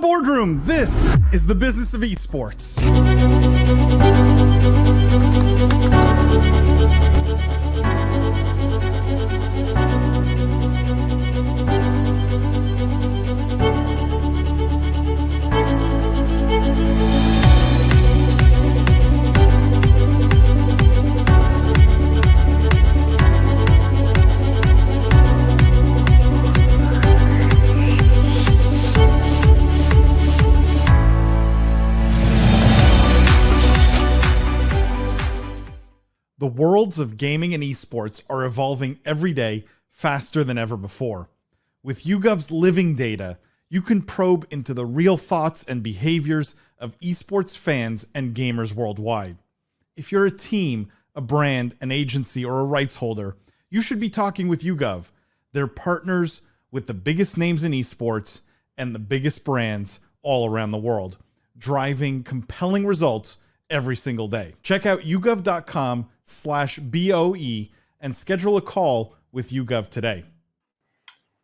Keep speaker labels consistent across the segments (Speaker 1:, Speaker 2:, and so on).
Speaker 1: boardroom. This is the Business of Esports. The worlds of gaming and esports are evolving every day faster than ever before. With YouGov's living data, you can probe into the real thoughts and behaviors of esports fans and gamers worldwide. If you're a team, a brand, an agency, or a rights holder, you should be talking with YouGov. They're partners with the biggest names in esports and the biggest brands all around the world, driving compelling results every single day. Check out yougov.com/BOE and schedule a call with YouGov today.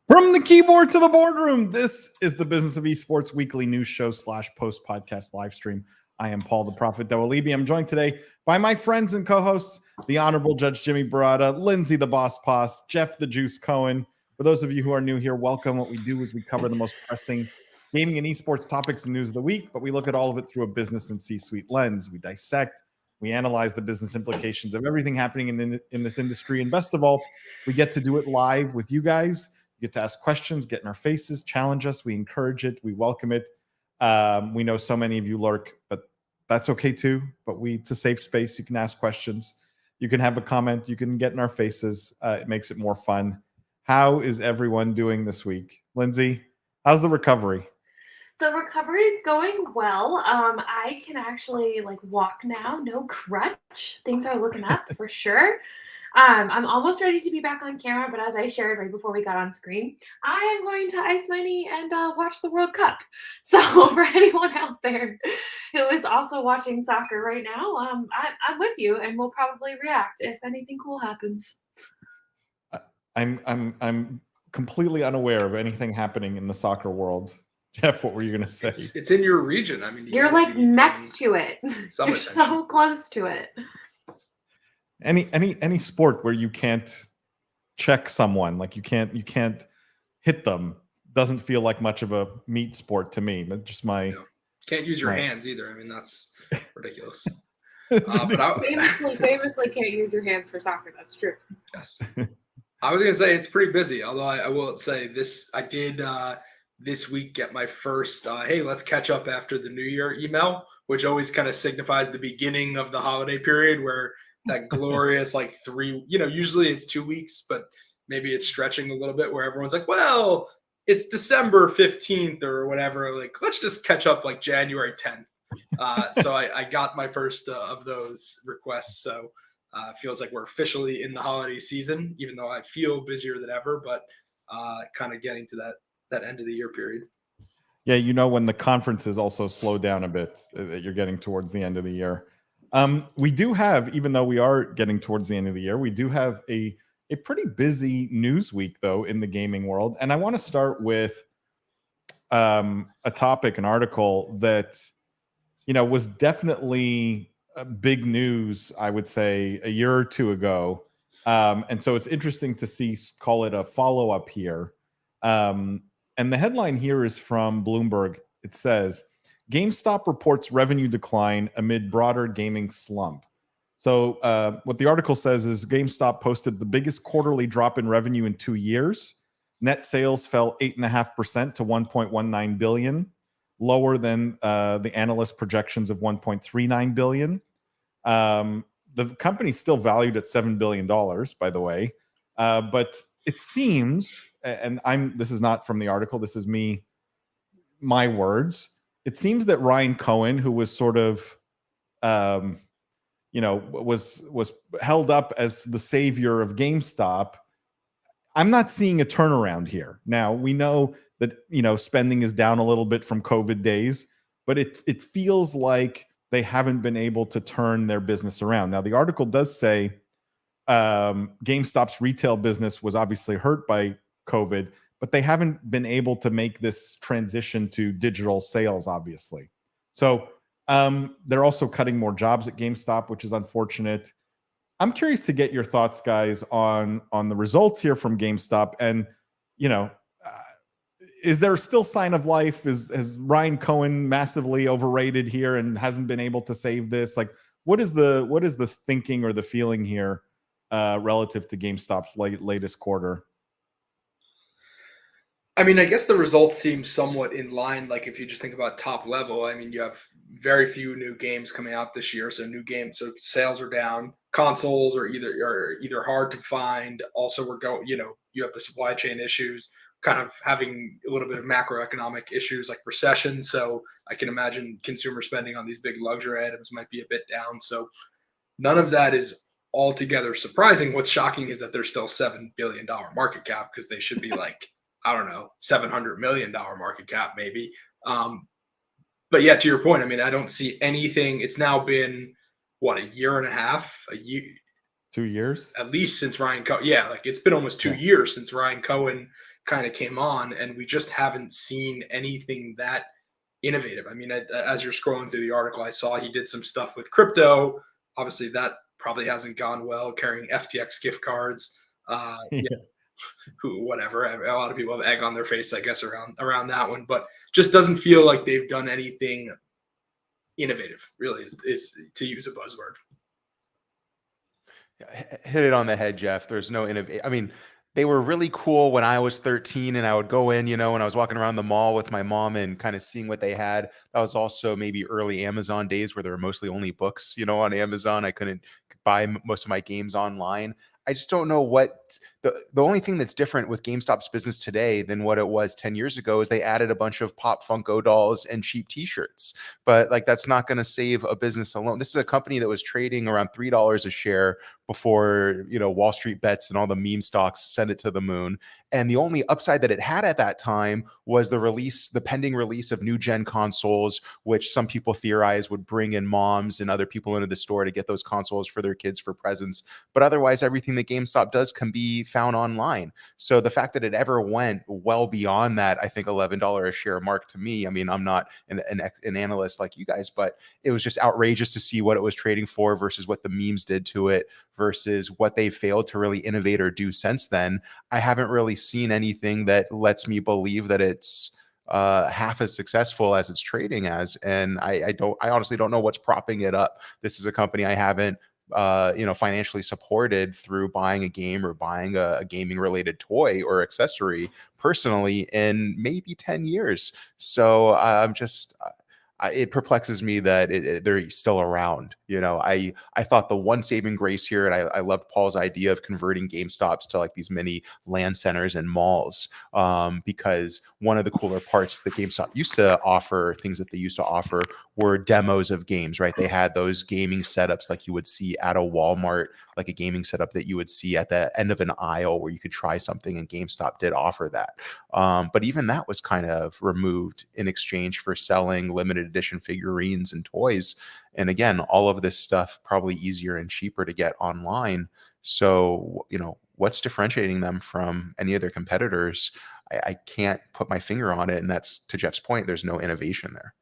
Speaker 1: From the keyboard to the boardroom, this is the Business of Esports weekly news show / post podcast live stream. I am Paul the Prophet Dawalibi. I'm joined today by my friends and co-hosts, the Honorable Judge Jimmy Baratta, Lindsay the Boss Poss, Jeff the Juice Cohen. For those of you who are new here, welcome. What we do is we cover the most pressing gaming and esports topics and news of the week, but we look at all of it through a business and C-suite lens. We dissect, we analyze the business implications of everything happening in this industry. And best of all, we get to do it live with you guys. You get to ask questions, get in our faces, challenge us. We encourage it. We welcome it. We know so many of you lurk, but that's okay too. But it's a safe space. You can ask questions. You can have a comment. You can get in our faces. It makes it more fun. How is everyone doing this week? Lindsay, how's the recovery?
Speaker 2: The recovery is going well. I can actually walk now, no crutch. Things are looking up for sure. I'm almost ready to be back on camera, but as I shared right before we got on screen, I am going to ice my knee and watch the World Cup. So for anyone out there who is also watching soccer right now, I'm with you, and we'll probably react if anything cool happens.
Speaker 3: I'm completely unaware of anything happening in the soccer world. Jeff, what were you going to say?
Speaker 4: It's in your region. I mean,
Speaker 2: you're like next to it. You're so close to it.
Speaker 3: Any sport where you can't check someone, like you can't hit them, doesn't feel like much of a meat sport to me. But just
Speaker 4: can't use your hands either. I mean, that's ridiculous.
Speaker 2: Famously can't use your hands for soccer. That's true.
Speaker 4: Yes. I was going to say it's pretty busy, although I will say this. I did this week get my first, hey, let's catch up after the New Year email, which always kind of signifies the beginning of the holiday period where that glorious usually it's 2 weeks, but maybe it's stretching a little bit where everyone's like, well, it's December 15th or whatever. Like, let's just catch up like January 10th. So I got my first of those requests. So it feels like we're officially in the holiday season, even though I feel busier than ever, but kind of getting to that end of the year period.
Speaker 3: Yeah, when the conferences also slow down a bit, that you're getting towards the end of the year. We do have, even though we are getting towards the end of the year, we do have a pretty busy news week, though, in the gaming world. And I want to start with a topic, an article that, was definitely big news, I would say, a year or two ago. And so it's interesting to call it a follow-up here. And the headline here is from Bloomberg. It says, GameStop reports revenue decline amid broader gaming slump. So what the article says is GameStop posted the biggest quarterly drop in revenue in 2 years. Net sales fell 8.5% to $1.19 billion, lower than the analyst projections of $1.39 billion. The company's still valued at $7 billion, by the way. But it seems, and this is not from the article, this is my words. It seems that Ryan Cohen, who was sort of, was held up as the savior of GameStop, I'm not seeing a turnaround here. Now, we know that, spending is down a little bit from COVID days, but it feels like they haven't been able to turn their business around. Now, the article does say GameStop's retail business was obviously hurt by COVID, but they haven't been able to make this transition to digital sales, obviously. So they're also cutting more jobs at GameStop, which is unfortunate. I'm curious to get your thoughts, guys, on the results here from GameStop, and is there still sign of life? Has Ryan Cohen massively overrated here and hasn't been able to save this? Like, what is the thinking or the feeling here relative to GameStop's latest quarter?
Speaker 4: I mean, I guess the results seem somewhat in line. Like if you just think about top level, I mean, you have very few new games coming out this year, so so sales are down. Consoles are either hard to find. Also, you have the supply chain issues, kind of having a little bit of macroeconomic issues like recession. So I can imagine consumer spending on these big luxury items might be a bit down. So none of that is altogether surprising. What's shocking is that they're still $7 billion market cap, because they should be like, I don't know, $700 million market cap maybe. But yeah, to your point, I mean, I don't see anything. It's now been what, a year and a half,
Speaker 3: 2 years
Speaker 4: at least since Ryan Cohen. Yeah, like it's been almost 2 years since Ryan Cohen kind of came on, and we just haven't seen anything that innovative. I mean, as you're scrolling through the article, I saw he did some stuff with crypto. Obviously, that probably hasn't gone well, carrying FTX gift cards. Whatever. A lot of people have egg on their face, I guess, around that one, but just doesn't feel like they've done anything innovative, really, is to use a buzzword.
Speaker 5: Hit it on the head, Jeff. There's no innovation. I mean, they were really cool when I was 13 and I would go in, when I was walking around the mall with my mom and kind of seeing what they had. That was also maybe early Amazon days where there were mostly only books, on Amazon. I couldn't buy most of my games online. I just don't know what the only thing that's different with GameStop's business today than what it was 10 years ago is they added a bunch of Pop Funko dolls and cheap t-shirts. But like, that's not going to save a business alone. This is a company that was trading around $3 a share before, Wall Street bets and all the meme stocks sent it to the moon. And the only upside that it had at that time was the pending release of new gen consoles, which some people theorize would bring in moms and other people into the store to get those consoles for their kids for presents. But otherwise, everything that GameStop does can be found online. So the fact that it ever went well beyond that, I think $11 a share mark to me, I mean, I'm not an analyst like you guys, but it was just outrageous to see what it was trading for versus what the memes did to it versus what they failed to really innovate or do since then. I haven't really seen anything that lets me believe that it's half as successful as it's trading as. And I honestly don't know what's propping it up. This is a company I haven't financially supported through buying a game or buying a gaming related toy or accessory personally in maybe 10 years. So I'm just, it perplexes me that they're still around. I thought the one saving grace here, and I loved Paul's idea of converting GameStops to like these mini land centers and malls, because one of the cooler parts that GameStop used to offer, things that they used to offer, were demos of games, right? They had those gaming setups like you would see at a Walmart, like a gaming setup that you would see at the end of an aisle where you could try something, and GameStop did offer that. But even that was kind of removed in exchange for selling limited edition figurines and toys. And again, all of this stuff probably easier and cheaper to get online. So, what's differentiating them from any of their competitors? I can't put my finger on it. And that's, to Jeff's point, there's no innovation there.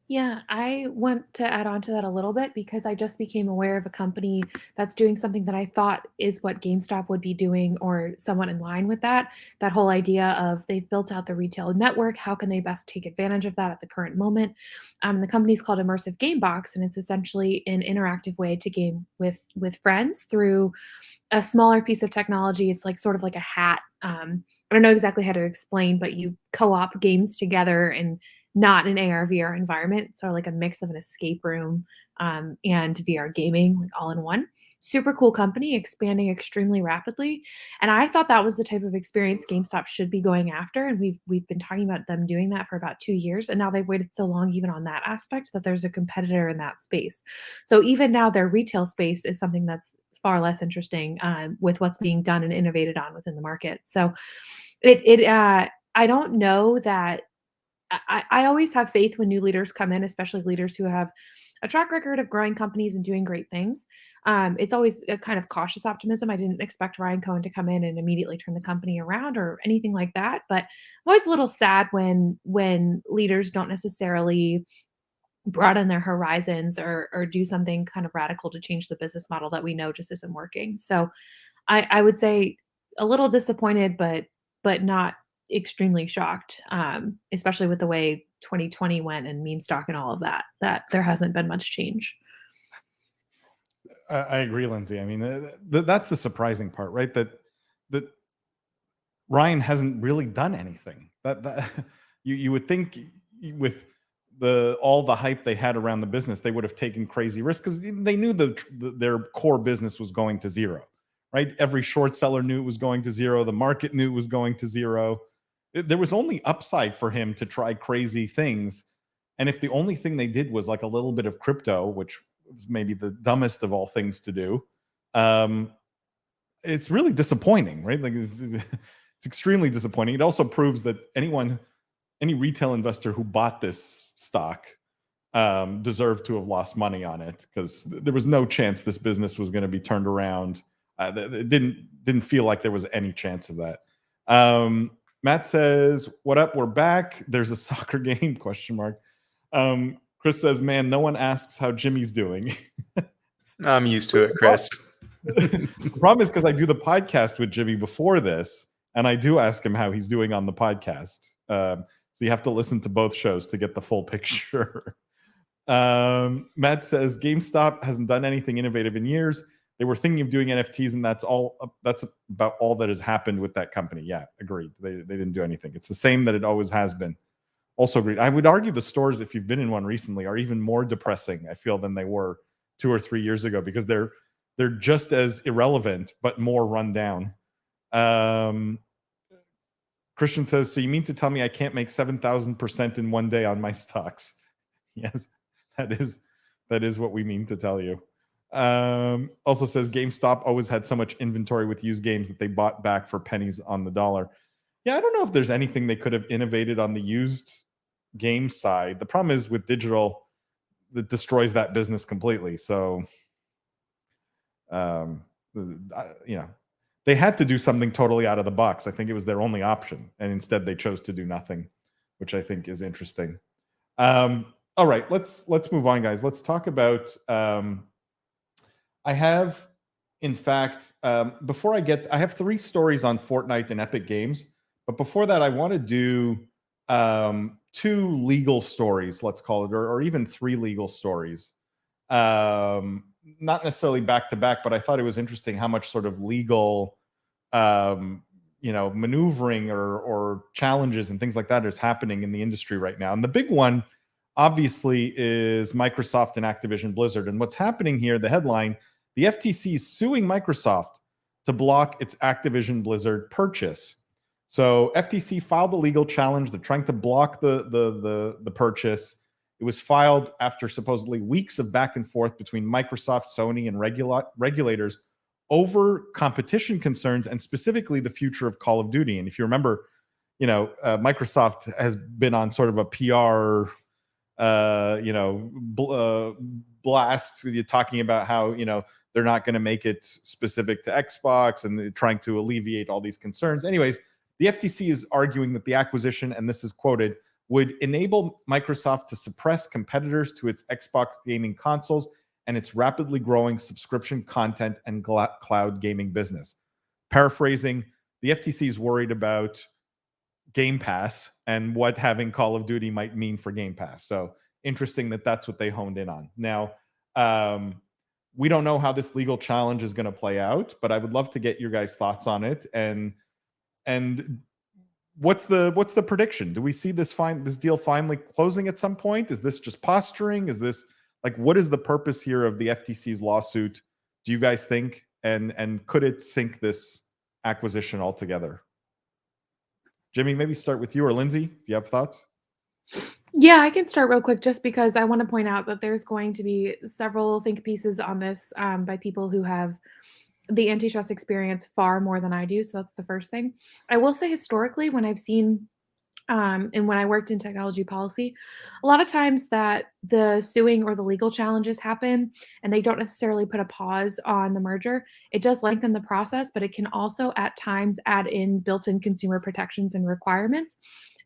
Speaker 2: Yeah, I want to add on to that a little bit because I just became aware of a company that's doing something that I thought is what GameStop would be doing or somewhat in line with that. That whole idea of they've built out the retail network. How can they best take advantage of that at the current moment? The company's called Immersive Game Box, and it's essentially an interactive way to game with friends through a smaller piece of technology. It's like sort of like a hat. I don't know exactly how to explain, but you co-op games together and not an AR VR environment, sort of like a mix of an escape room and VR gaming, like all in one. Super cool company, expanding extremely rapidly. And I thought that was the type of experience GameStop should be going after. And we've been talking about them doing that for about 2 years. And now they've waited so long even on that aspect that there's a competitor in that space. So even now their retail space is something that's far less interesting with what's being done and innovated on within the market. So I don't know that I always have faith when new leaders come in, especially leaders who have a track record of growing companies and doing great things. It's always a kind of cautious optimism. I didn't expect Ryan Cohen to come in and immediately turn the company around or anything like that. But I'm always a little sad when leaders don't necessarily broaden their horizons or do something kind of radical to change the business model that we know just isn't working. So I would say a little disappointed, but not extremely shocked, especially with the way 2020 went and meme stock and all of that, that there hasn't been much change.
Speaker 3: I agree, Lindsay. I mean, that's the surprising part, right? That Ryan hasn't really done anything. That you would think with all the hype they had around the business, they would have taken crazy risks because they knew their core business was going to zero, right? Every short seller knew it was going to zero. The market knew it was going to zero. There was only upside for him to try crazy things. And if the only thing they did was like a little bit of crypto, which was maybe the dumbest of all things to do, it's really disappointing, right? Like it's extremely disappointing. It also proves that any retail investor who bought this stock deserved to have lost money on it because there was no chance this business was going to be turned around. It didn't feel like there was any chance of that. Matt says, "What up? We're back. There's a soccer game?" ? Chris says, "Man, no one asks how Jimmy's doing."
Speaker 5: I'm used to it, Chris.
Speaker 3: The problem is because I do the podcast with Jimmy before this, and I do ask him how he's doing on the podcast. So you have to listen to both shows to get the full picture. Matt says, "GameStop hasn't done anything innovative in years. They were thinking of doing NFTs, and that's about all that has happened with that company." Yeah, agreed. They didn't do anything. It's the same that it always has been. Also agreed. I would argue the stores, if you've been in one recently, are even more depressing, I feel, than they were 2 or 3 years ago because they're just as irrelevant but more run down. Christian says, "So you mean to tell me I can't make 7,000% in one day on my stocks?" Yes, that is what we mean to tell you. Also says GameStop always had so much inventory with used games that they bought back for pennies on the dollar. Yeah, I don't know if there's anything they could have innovated on the used game side. The problem is with digital, that destroys that business completely. So, they had to do something totally out of the box. I think it was their only option, and instead they chose to do nothing, which I think is interesting. All right, let's move on, guys. Let's talk about. I have, in fact, before I have 3 stories on Fortnite and Epic Games, but before that, I want to do 2 legal stories, let's call it, or even 3 legal stories. Not necessarily back to back, but I thought it was interesting how much sort of legal, maneuvering or challenges and things like that is happening in the industry right now. And the big one, obviously, is Microsoft and Activision-Blizzard. And what's happening here, the headline, the FTC is suing Microsoft to block its Activision-Blizzard purchase. So FTC filed a legal challenge. They're trying to block the purchase. It was filed after supposedly weeks of back and forth between Microsoft, Sony, and regulators over competition concerns and specifically the future of Call of Duty. And if you remember, Microsoft has been on sort of a PR, blast, talking about how, they're not going to make it specific to Xbox and they're trying to alleviate all these concerns. Anyways, the FTC is arguing that the acquisition, and this is quoted, would enable Microsoft to suppress competitors to its Xbox gaming consoles and its rapidly growing subscription content and cloud gaming business. Paraphrasing, the FTC is worried about Game Pass and what having Call of Duty might mean for Game Pass. So interesting that that's what they honed in on. Now, we don't know how this legal challenge is going to play out, but I would love to get your guys' thoughts on it. And what's the prediction? Do we see this deal finally closing at some point? Is this just posturing? Is this what is the purpose here of the FTC's lawsuit? Do you guys think? And could it sink this acquisition altogether? Jimmy, maybe start with you, or Lindsay, if you have thoughts.
Speaker 2: Yeah, I can start real quick just because I want to point out that there's going to be several think pieces on this by people who have the antitrust experience far more than I do. So that's the first thing. I will say historically, when I've seen And when I worked in technology policy, a lot of times that the suing or the legal challenges happen and they don't necessarily put a pause on the merger. It does lengthen the process, but it can also at times add in built-in consumer protections and requirements.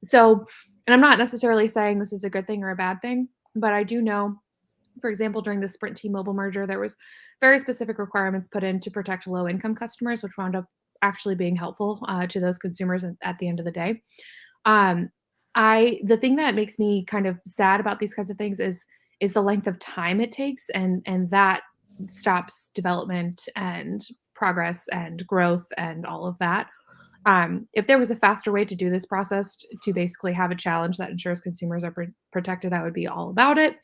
Speaker 2: So, and I'm not necessarily saying this is a good thing or a bad thing, but I do know, for example, during the Sprint T-Mobile merger, there was very specific requirements put in to protect low-income customers, which wound up actually being helpful to those consumers at the end of the day. The thing that makes me kind of sad about these kinds of things is the length of time it takes, and that stops development and progress and growth and all of that. If there was a faster way to do this process to basically have a challenge that ensures consumers are protected, I would be all about it.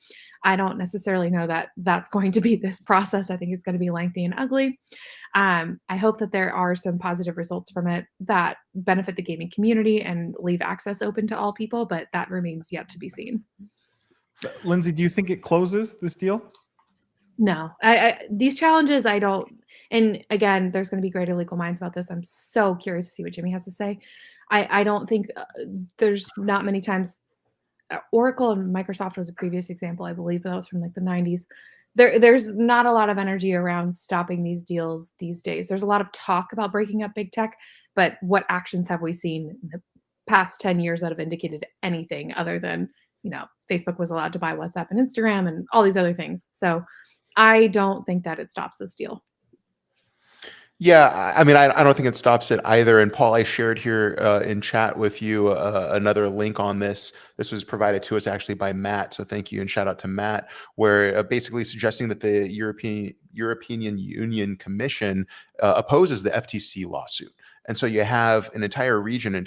Speaker 2: I don't necessarily know that that's going to be this process. I think it's going to be lengthy and ugly. I hope that there are some positive results from it that benefit the gaming community and leave access open to all people, but that remains yet to be seen.
Speaker 3: Lindsay, do you think it closes this deal?
Speaker 2: No, these challenges, I don't. And again, there's going to be greater legal minds about this. I'm so curious to see what Jimmy has to say. I don't think there's not many times. Oracle and Microsoft was a previous example, I believe, but that was from like the 90s. There's not a lot of energy around stopping these deals these days. There's a lot of talk about breaking up big tech, but what actions have we seen in the past 10 years that have indicated anything other than, Facebook was allowed to buy WhatsApp and Instagram and all these other things. So I don't think that it stops this deal.
Speaker 5: Yeah, I mean, I don't think it stops it either. And Paul, I shared here in chat with you another link on this. This was provided to us actually by Matt, so thank you and shout out to Matt, where basically suggesting that the European Union Commission opposes the FTC lawsuit. And so you have an entire region,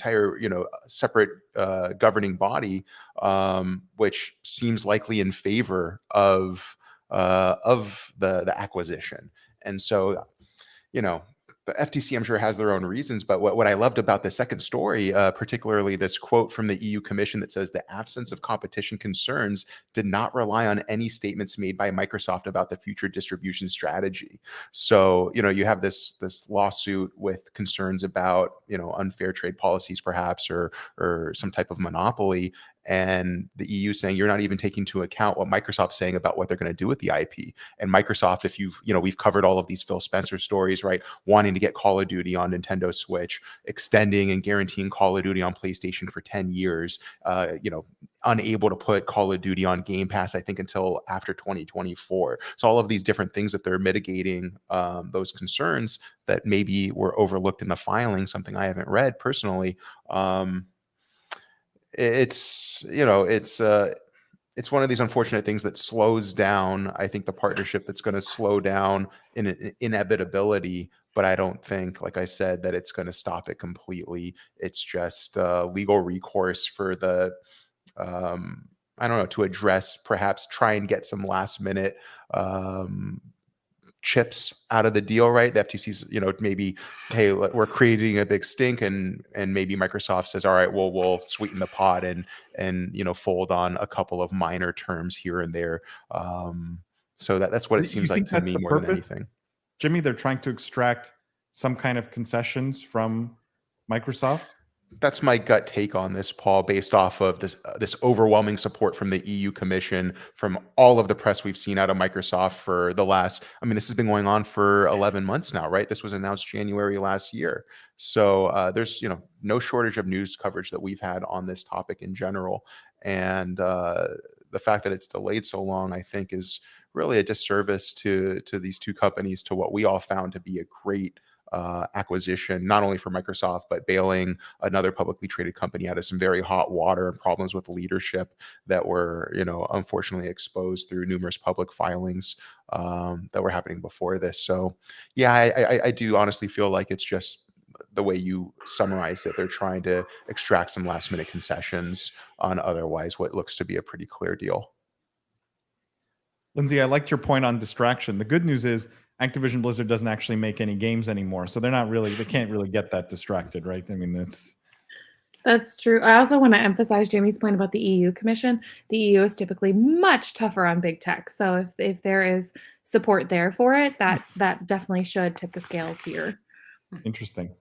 Speaker 5: separate governing body, which seems likely in favor of the acquisition. And so, the FTC, I'm sure, has their own reasons, but what I loved about the second story, particularly this quote from the EU Commission that says the absence of competition concerns did not rely on any statements made by Microsoft about the future distribution strategy. So, you have this lawsuit with concerns about, unfair trade policies, perhaps, or some type of monopoly. And the EU saying you're not even taking into account what Microsoft's saying about what they're going to do with the IP. And Microsoft, if we've covered all of these Phil Spencer stories, right? Wanting to get Call of Duty on Nintendo Switch, extending and guaranteeing Call of Duty on PlayStation for 10 years, unable to put Call of Duty on Game Pass, I think, until after 2024. So all of these different things that they're mitigating those concerns that maybe were overlooked in the filing, something I haven't read personally. It's one of these unfortunate things that slows down, I think, the partnership. That's going to slow down in inevitability, but I don't think, like I said, that it's going to stop it completely. It's just legal recourse for the to address, perhaps try and get some last minute chips out of the deal, right? The FTC's, maybe, hey, we're creating a big stink, and maybe Microsoft says, all right, well, we'll sweeten the pot and fold on a couple of minor terms here and there. So that's what it seems like to me more than anything.
Speaker 3: Jimmy, they're trying to extract some kind of concessions from Microsoft.
Speaker 5: That's my gut take on this, Paul, based off of this overwhelming support from the EU Commission, from all of the press we've seen out of Microsoft for the last, this has been going on for 11 months now, right? This was announced January last year. So there's, no shortage of news coverage that we've had on this topic in general. And the fact that it's delayed so long, I think, is really a disservice to these two companies, to what we all found to be a great acquisition, not only for Microsoft, but bailing another publicly traded company out of some very hot water and problems with leadership that were, unfortunately exposed through numerous public filings that were happening before this. So, yeah, I do honestly feel like it's just the way you summarize it. They're trying to extract some last minute concessions on otherwise what looks to be a pretty clear deal.
Speaker 3: Lindsay, I liked your point on distraction. The good news is Activision-Blizzard doesn't actually make any games anymore, so they can't really get that distracted, right? That's true. I also want to emphasize Jamie's point about the EU Commission. The EU is typically much tougher on big tech, so if there is support there for it, that definitely should tip the scales here. Interesting.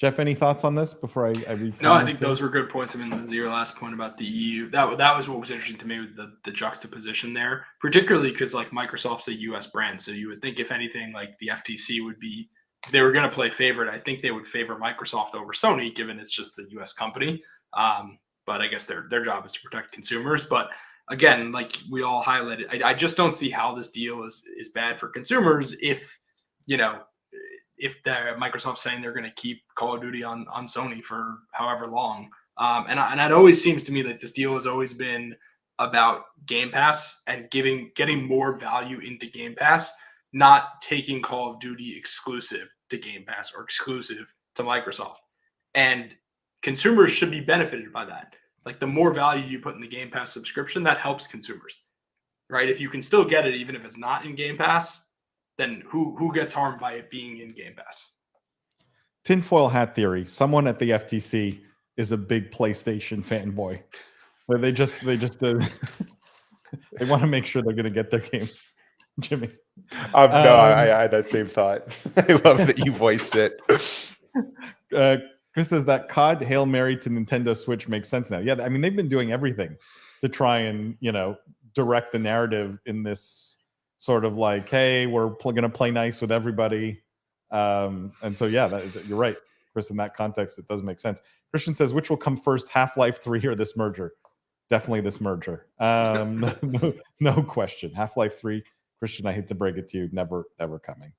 Speaker 3: Jeff, any thoughts on this before I read?
Speaker 4: No, I think those were good points. I mean, Lindsay, your last point about the EU, that was what was interesting to me with the juxtaposition there, particularly because like Microsoft's a US brand. So you would think if anything, like the FTC would be, if they were going to play favorite, I think they would favor Microsoft over Sony, given it's just a US company. But I guess their job is to protect consumers. But again, like we all highlighted, I just don't see how this deal is bad for consumers if, you know, if Microsoft's saying they're going to keep Call of Duty on Sony for however long. And it always seems to me that this deal has always been about Game Pass and getting more value into Game Pass, not taking Call of Duty exclusive to Game Pass or exclusive to Microsoft. And consumers should be benefited by that. Like the more value you put in the Game Pass subscription, that helps consumers, right? If you can still get it, even if it's not in Game Pass, then who gets harmed by it being in Game Pass?
Speaker 3: Tinfoil hat theory. Someone at the FTC is a big PlayStation fanboy. Where they want to make sure they're going to get their game. Jimmy.
Speaker 5: No, I had that same thought. I love that you voiced it.
Speaker 3: Chris says that COD Hail Mary to Nintendo Switch makes sense now. Yeah, I mean, they've been doing everything to try and, you know, direct the narrative in this sort of like, hey, we're going to play nice with everybody. And so, yeah, you're right, Chris, in that context, it does make sense. Christian says, which will come first, Half-Life 3 or this merger? Definitely this merger. No question. Half-Life 3, Christian, I hate to break it to you, never coming.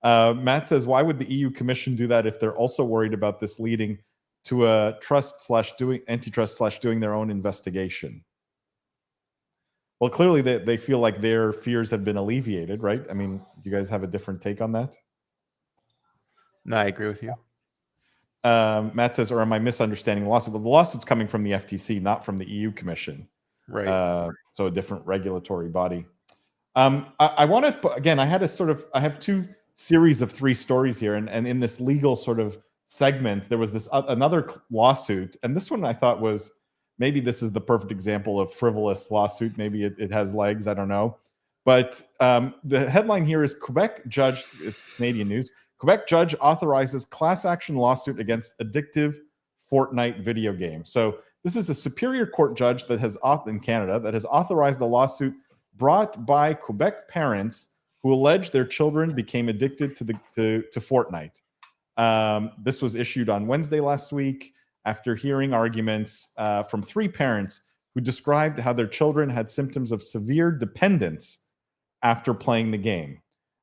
Speaker 3: Matt says, why would the EU Commission do that if they're also worried about this leading to a antitrust / doing their own investigation? Well, clearly they feel like their fears have been alleviated, right? I mean, you guys have a different take on that?
Speaker 5: No, I agree with you.
Speaker 3: Matt says, or am I misunderstanding the lawsuit? Well, the lawsuit's coming from the FTC, not from the EU Commission.
Speaker 5: Right.
Speaker 3: So a different regulatory body. I want to, again, I have two series of 3 stories here. And in this legal sort of segment, there was this another lawsuit. And this one I thought was, maybe this is the perfect example of frivolous lawsuit. Maybe it has legs. I don't know. But the headline here is Quebec judge, it's Canadian news, Quebec judge authorizes class action lawsuit against addictive Fortnite video game. So this is a Superior Court judge that has, in Canada, that has authorized a lawsuit brought by Quebec parents who allege their children became addicted to Fortnite. This was issued on Wednesday last week after hearing arguments from 3 parents who described how their children had symptoms of severe dependence after playing the game.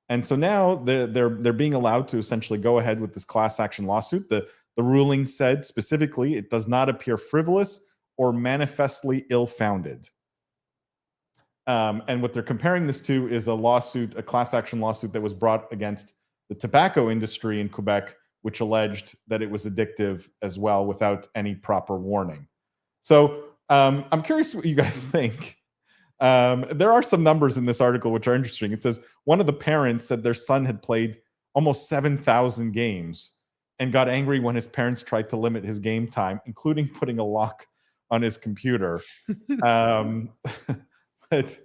Speaker 3: And so now they're being allowed to essentially go ahead with this class action lawsuit. The ruling said specifically it does not appear frivolous or manifestly ill-founded. And what they're comparing this to is a class action lawsuit that was brought against the tobacco industry in Quebec, which alleged that it was addictive as well without any proper warning. So I'm curious what you guys think. There are some numbers in this article which are interesting. It says one of the parents said their son had played almost 7,000 games and got angry when his parents tried to limit his game time, including putting a lock on his computer. But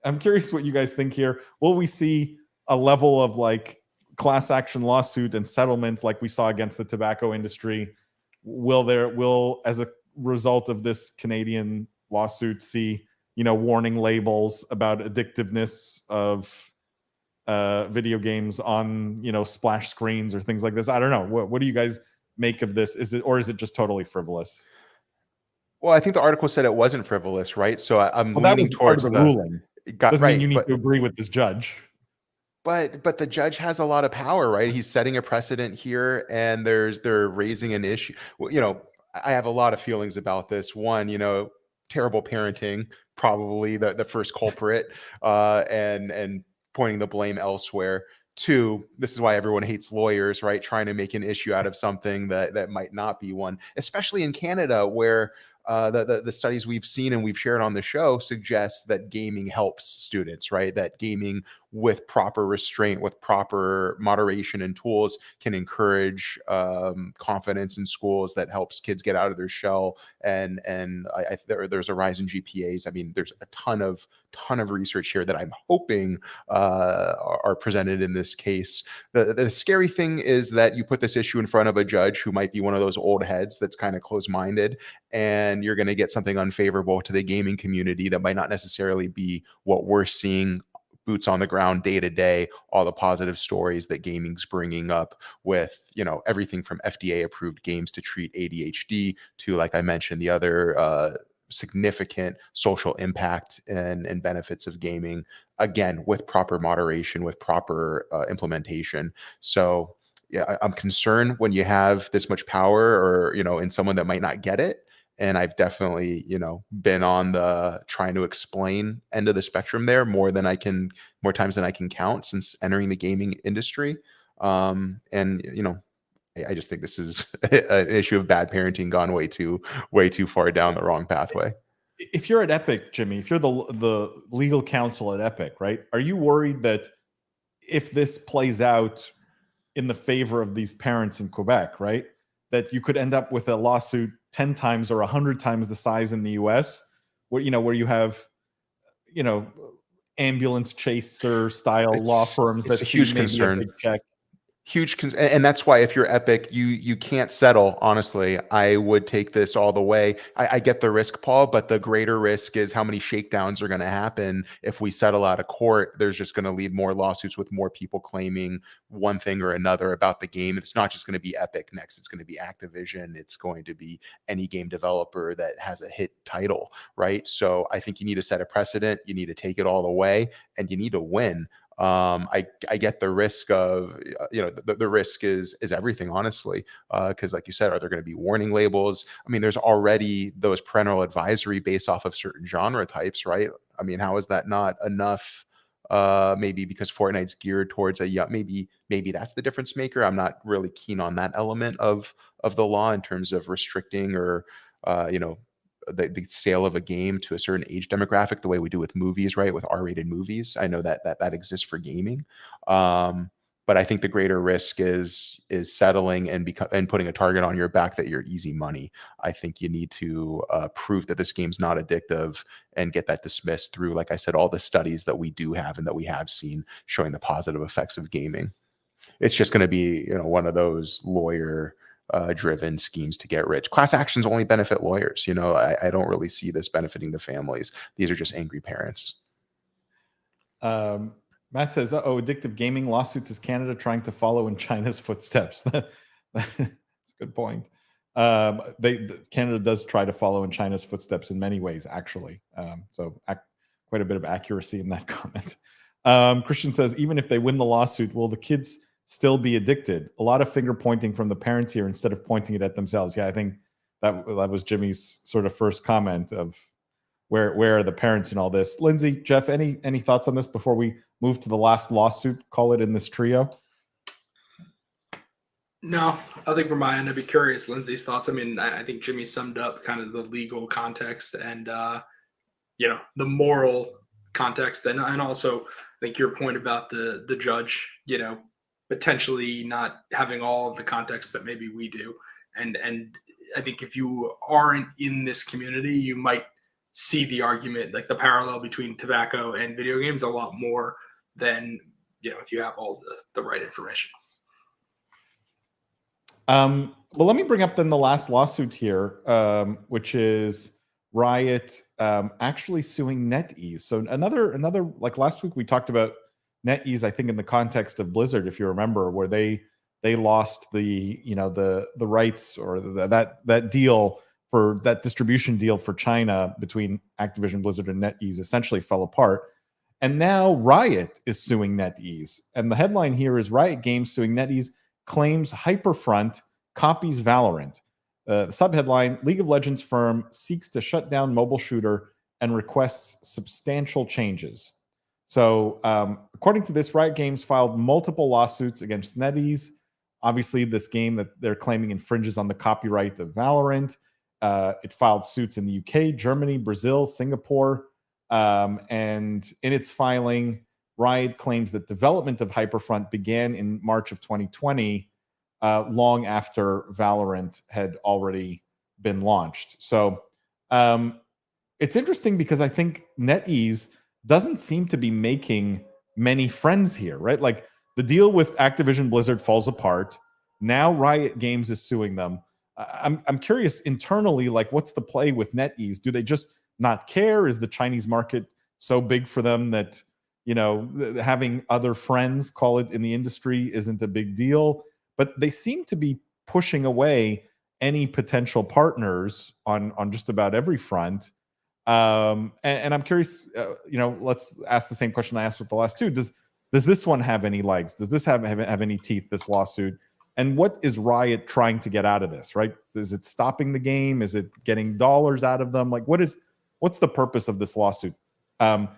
Speaker 3: I'm curious what you guys think here. Will we see a level of like class action lawsuit and settlement like we saw against the tobacco industry? Will as a result of this Canadian lawsuit see, you know, warning labels about addictiveness of video games on, you know, splash screens or things like this? I don't know. What do you guys make of this? Is it just totally frivolous?
Speaker 5: Well, I think the article said it wasn't frivolous, right? So I'm leaning towards
Speaker 3: the ruling. Doesn't mean you need to agree with this judge.
Speaker 5: But the judge has a lot of power, right? He's setting a precedent here, and they're raising an issue. Well, you know, I have a lot of feelings about this. One, you know, terrible parenting, probably the first culprit, and pointing the blame elsewhere. 2, this is why everyone hates lawyers, right? Trying to make an issue out of something that might not be one, especially in Canada, where the studies we've seen and we've shared on the show suggest that gaming helps students, right? That gaming with proper restraint, with proper moderation and tools can encourage confidence in schools, that helps kids get out of their shell. And there's a rise in GPAs. I mean, there's a ton of ton of research here that I'm hoping are presented in this case. The scary thing is that you put this issue in front of a judge who might be one of those old heads that's kind of close-minded, and you're going to get something unfavorable to the gaming community that might not necessarily be what we're seeing boots on the ground day to day, all the positive stories that gaming's bringing up with, everything from FDA approved games to treat ADHD to, like I mentioned, the other significant social impact and benefits of gaming, again, with proper moderation, with proper implementation. So yeah, I'm concerned when you have this much power or, in someone that might not get it. And I've definitely, been on the trying to explain end of the spectrum there more times than I can count since entering the gaming industry. I just think this is an issue of bad parenting gone way too far down the wrong pathway.
Speaker 3: If you're at Epic, Jimmy, if you're the legal counsel at Epic, right? Are you worried that if this plays out in the favor of these parents in Quebec, right, that you could end up with a lawsuit 10 times or 100 times the size in the US, where you have, ambulance chaser style law firms
Speaker 5: it's
Speaker 3: that
Speaker 5: a huge
Speaker 3: maybe
Speaker 5: concern.
Speaker 3: a big check?
Speaker 5: And that's why if you're Epic, you can't settle. Honestly, I would take this all the way. I get the risk, Paul, but the greater risk is how many shakedowns are going to happen if we settle out of court. There's just going to lead more lawsuits with more people claiming one thing or another about the game. It's not just going to be Epic next. It's going to be Activision. It's going to be any game developer that has a hit title, right? So I think you need to set a precedent. You need to take it all the way, and you need to win. I get the risk of, the risk is everything, honestly, because like you said, are there going to be warning labels? I mean, there's already those parental advisory based off of certain genre types, right? I mean, how is that not enough? Maybe because Fortnite's geared towards maybe that's the difference maker. I'm not really keen on that element of the law in terms of restricting or, the sale of a game to a certain age demographic, the way we do with movies, right? With R-rated movies. I know that exists for gaming. But I think the greater risk is settling and putting a target on your back that you're easy money. I think you need to prove that this game's not addictive and get that dismissed through, like I said, all the studies that we do have and that we have seen showing the positive effects of gaming. It's just going to be, one of those lawyer driven schemes to get rich. Class actions only benefit lawyers. I don't really see this benefiting the families. These are just angry parents.
Speaker 3: Matt says, addictive gaming lawsuits. Is Canada trying to follow in China's footsteps? That's a good point. Canada does try to follow in China's footsteps in many ways, actually. Quite a bit of accuracy in that comment. Christian says, even if they win the lawsuit, will the kids still be addicted? A lot of finger pointing from the parents here instead of pointing it at themselves. Yeah, I think that was Jimmy's sort of first comment of where are the parents in all this. Lindsay, Jeff, any thoughts on this before we move to the last lawsuit, call it, in this trio?
Speaker 4: No, I think from my end, I'd be curious Lindsay's thoughts. I mean, I think Jimmy summed up kind of the legal context and the moral context, and also I think your point about the judge, potentially not having all of the context that maybe we do. And I think if you aren't in this community, you might see the argument, like the parallel between tobacco and video games, a lot more than, if you have all the right information.
Speaker 3: Well, let me bring up then the last lawsuit here, which is Riot actually suing NetEase. So another, like last week we talked about NetEase, I think in the context of Blizzard, if you remember, where they lost the rights or that deal for that distribution deal for China between Activision Blizzard and NetEase essentially fell apart. And now Riot is suing NetEase. And the headline here is Riot Games suing NetEase claims Hyperfront copies Valorant. The subheadline, League of Legends firm seeks to shut down mobile shooter and requests substantial changes. So according to this, Riot Games filed multiple lawsuits against NetEase. Obviously, this game that they're claiming infringes on the copyright of Valorant. It filed suits in the UK, Germany, Brazil, Singapore. And in its filing, Riot claims that development of Hyperfront began in March of 2020, long after Valorant had already been launched. So it's interesting because I think NetEase doesn't seem to be making many friends here, right? Like the deal with Activision Blizzard falls apart. Now Riot Games is suing them. I'm curious internally, like what's the play with NetEase? Do they just not care? Is the Chinese market so big for them that, you know, having other friends, call it, in the industry isn't a big deal? But they seem to be pushing away any potential partners on just about every front. And I'm curious, you know, let's ask the same question I asked with the last two. Does this one have any legs? Does this have any teeth, this lawsuit? And what is Riot trying to get out of this, right? Is it stopping the game? Is it getting dollars out of them? Like, what's the purpose of this lawsuit? I'll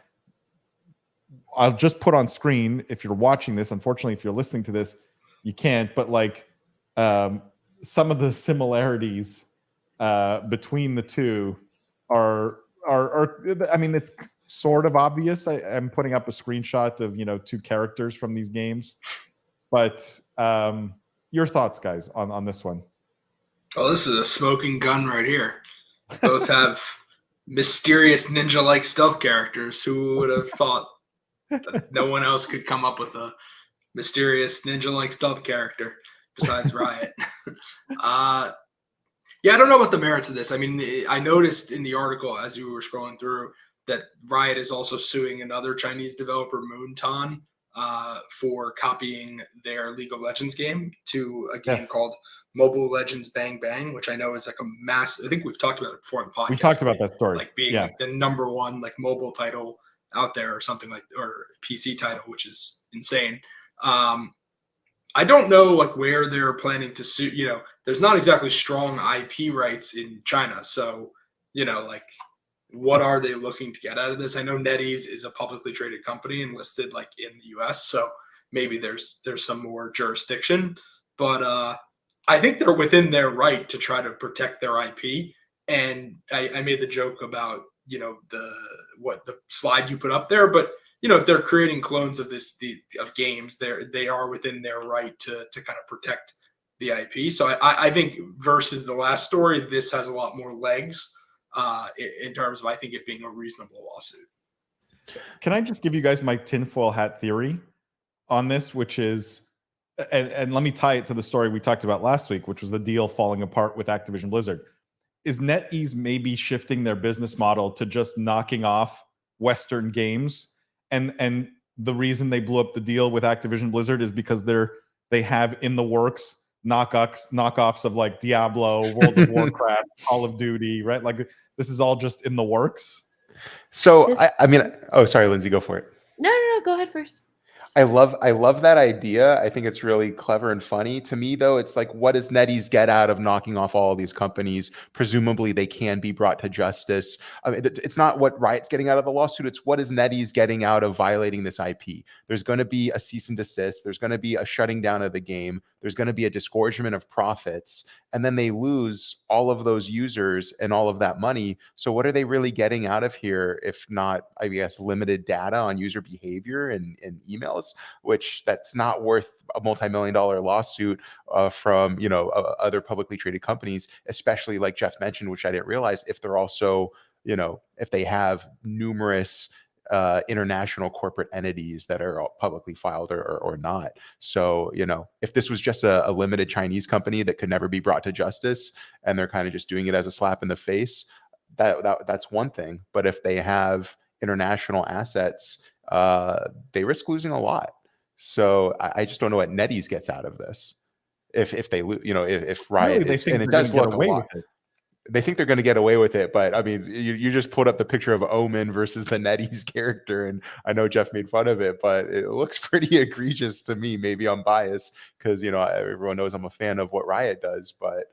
Speaker 3: just put on screen, if you're watching this, unfortunately, if you're listening to this, you can't, but like some of the similarities between the two are I mean, it's sort of obvious. I'm putting up a screenshot of, you know, two characters from these games, but your thoughts, guys, on this one?
Speaker 4: Oh, this is a smoking gun right here. Both have mysterious ninja-like stealth characters. Who would have thought that no one else could come up with a mysterious ninja-like stealth character besides Riot? Yeah, I don't know about the merits of this. I mean, I noticed in the article as you were scrolling through that Riot is also suing another Chinese developer, Moonton, for copying their League of Legends game to a game called Mobile Legends Bang Bang, which I know is like a massive. I think we've talked about it before in the podcast.
Speaker 3: We talked about that story,
Speaker 4: like being like the number one like mobile title out there, or something like, or PC title, which is insane. I don't know like where they're planning to sue. You know, there's not exactly strong IP rights in China, so you know, like, what are they looking to get out of this? I know NetEase is a publicly traded company and listed like in the US, so maybe there's some more jurisdiction, but I think they're within their right to try to protect their IP. And I made the joke about, you know, the slide you put up there, but you know, if they're creating clones of of games, they are within their right to kind of protect the IP. So I think versus the last story, this has a lot more legs in terms of, I think, it being a reasonable lawsuit.
Speaker 3: Can I just give you guys my tinfoil hat theory on this, which is, and let me tie it to the story we talked about last week, which was the deal falling apart with Activision Blizzard. Is NetEase maybe shifting their business model to just knocking off Western games? And the reason they blew up the deal with Activision Blizzard is because they have in the works knockoffs of like Diablo, World of Warcraft, Call of Duty, right? Like this is all just in the works.
Speaker 5: So I mean, oh, sorry, Lindsay, go for it.
Speaker 2: No, go ahead first.
Speaker 5: I love that idea. I think it's really clever and funny. To me, though, it's like, what does NetEase get out of knocking off all these companies? Presumably, they can be brought to justice. I mean, it's not what Riot's getting out of the lawsuit. It's what is NetEase getting out of violating this IP? There's going to be a cease and desist. There's going to be a shutting down of the game. There's going to be a disgorgement of profits. And then they lose all of those users and all of that money. So what are they really getting out of here, if not, I guess, limited data on user behavior and emails, which that's not worth a multi-million-dollar lawsuit from, you know, other publicly traded companies, especially like Jeff mentioned, which I didn't realize, if they're also, you know, if they have numerous international corporate entities that are publicly filed or not. So, you know, if this was just a limited Chinese company that could never be brought to justice and they're kind of just doing it as a slap in the face, that's one thing. But if they have international assets, they risk losing a lot. So I just don't know what NetEase gets out of this. If they, you know, if Riot,
Speaker 3: really,
Speaker 5: is, and it does look
Speaker 3: away
Speaker 5: a lot.
Speaker 3: with it.
Speaker 5: They think they're going to get away with it, but I mean, you just put up the picture of Omen versus the NetEase character, and I know Jeff made fun of it, but it looks pretty egregious to me. Maybe I'm biased because, you know, everyone knows I'm a fan of what Riot does, but